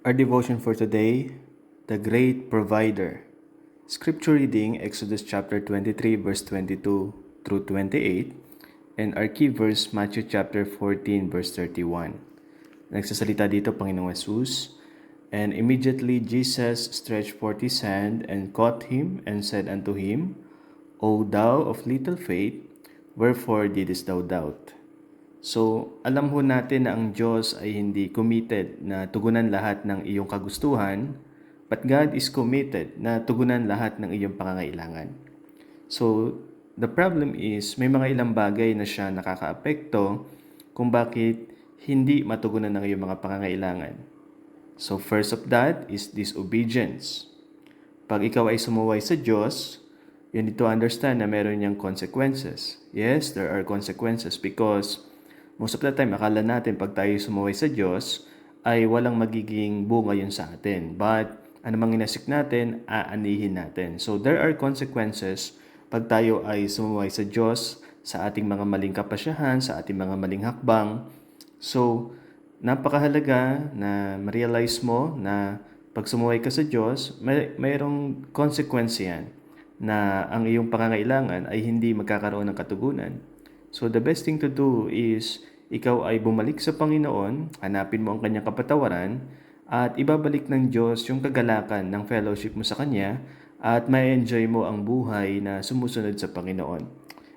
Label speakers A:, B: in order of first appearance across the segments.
A: Our devotion for today, the Great Provider. Scripture reading, Exodus chapter 23, verse 22 through 28, and our key verse, Matthew chapter 14, verse 31. Nagsasalita dito, Panginoong Jesus, "And immediately Jesus stretched forth his hand and caught him and said unto him, O thou of little faith, wherefore didst thou doubt?" So, alam ho natin na ang Diyos ay hindi committed na tugunan lahat ng iyong kagustuhan, but God is committed na tugunan lahat ng iyong pangangailangan. So, the problem is, may mga ilang bagay na siya nakakaapekto kung bakit hindi matugunan ng iyong mga pangangailangan. So, first of that is disobedience. Pag ikaw ay sumuway sa Diyos, you need to understand na meron niyang consequences. Yes, there are consequences because most of the time, akala natin pag tayo sumuway sa Diyos, ay walang magiging bunga yun sa atin. But, anumang inasik natin, aanihin natin. So, there are consequences pag tayo ay sumuway sa Diyos, sa ating mga maling kapasyahan, sa ating mga maling hakbang. So, napakahalaga na ma-realize mo na pag sumuway ka sa Diyos, mayroong consequence yan na ang iyong pangangailangan ay hindi magkakaroon ng katugunan. So the best thing to do is ikaw ay bumalik sa Panginoon, hanapin mo ang kanyang kapatawaran, at ibabalik ng Diyos yung kagalakan ng fellowship mo sa Kanya at may enjoy mo ang buhay na sumusunod sa Panginoon.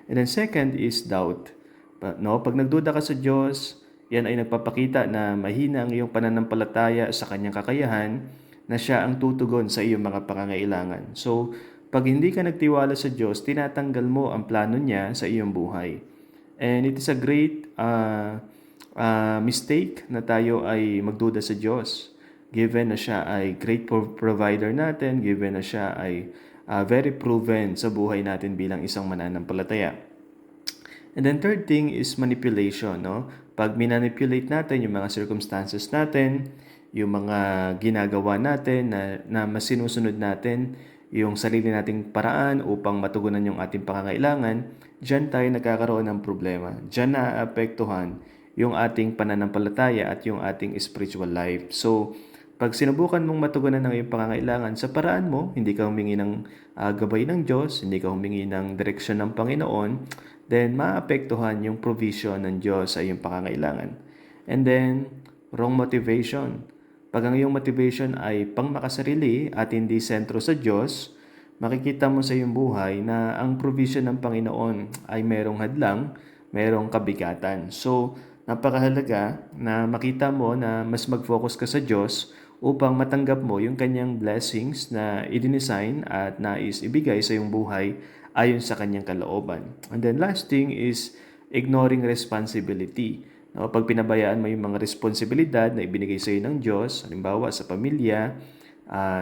A: And then second is doubt. Pag nagduda ka sa Diyos, yan ay nagpapakita na mahina ang iyong pananampalataya sa Kanyang kakayahan na Siya ang tutugon sa iyong mga pangangailangan. So, pag hindi ka nagtiwala sa Diyos, tinatanggal mo ang plano niya sa iyong buhay. And it is a great mistake na tayo ay magduda sa Diyos. Given na siya ay great provider natin, given na siya ay very proven sa buhay natin bilang isang mananampalataya. And then third thing is manipulation. No? Pag minanipulate natin yung mga circumstances natin, yung mga ginagawa natin na mas sinusunod natin, yung sarili nating paraan upang matugunan yung ating pangangailangan, diyan tayo nagkakaroon ng problema. Diyan naaapektuhan yung ating pananampalataya at yung ating spiritual life. So, pag sinubukan mong matugunan ng iyong pangangailangan sa paraan mo, hindi ka humingi ng gabay ng Diyos, hindi ka humingi ng direksyon ng Panginoon, then maapektuhan yung provision ng Diyos sa iyong pangangailangan. And then, wrong motivation. Pag ang iyong motivation ay pang makasarili at hindi sentro sa Diyos, makikita mo sa iyong buhay na ang provision ng Panginoon ay merong hadlang, merong kabigatan. So, napakahalaga na makita mo na mas mag-focus ka sa Diyos upang matanggap mo yung kanyang blessings na i-design at nais ibigay sa iyong buhay ayon sa kanyang kalooban. And then last thing is ignoring responsibility. No, pag pinabayaan mo yung mga responsibilidad na ibinigay sa iyo ng Diyos, halimbawa sa pamilya,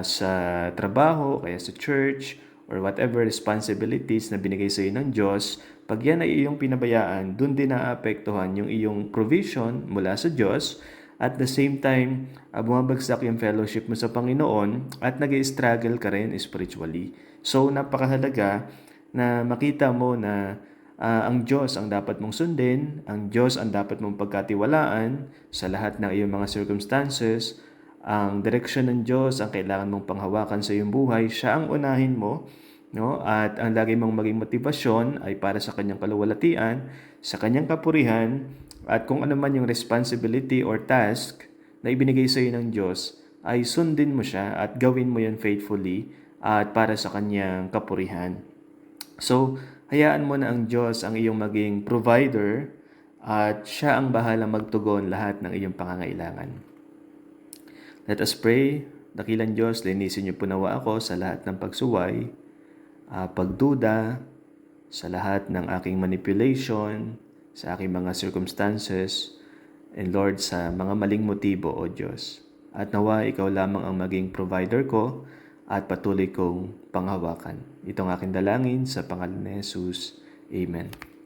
A: sa trabaho, kaya sa church, or whatever responsibilities na binigay sa iyo ng Diyos, pag yan ay iyong pinabayaan, dun din naapektuhan yung iyong provision mula sa Diyos. At the same time, bumabagsak yung fellowship mo sa Panginoon at nag-struggle ka rin spiritually. So, napakahalaga na makita mo na ang Diyos ang dapat mong sundin, ang Diyos ang dapat mong pagkatiwalaan sa lahat ng iyong mga circumstances, ang direksyon ng Diyos ang kailangan mong panghawakan sa iyong buhay, siya ang unahin mo, no? At ang lagi mong maging motibasyon ay para sa kanyang kaluwalhatian, sa kanyang kapurihan, at kung ano man yung responsibility or task na ibinigay sa iyo ng Diyos, ay sundin mo siya at gawin mo yan faithfully at para sa kanyang kapurihan. So, hayaan mo na ang Diyos ang iyong maging provider at siya ang bahalang magtugon lahat ng iyong pangangailangan. Let us pray. Dakilang Diyos, linisin niyo po nawa ako sa lahat ng pagsuway, pagduda, sa lahat ng aking manipulation, sa aking mga circumstances, and Lord, sa mga maling motibo, O Diyos. At nawa, Ikaw lamang ang maging provider ko at patuloy kong panghawakan. Itong aking dalangin sa pangalan ni Jesus. Amen.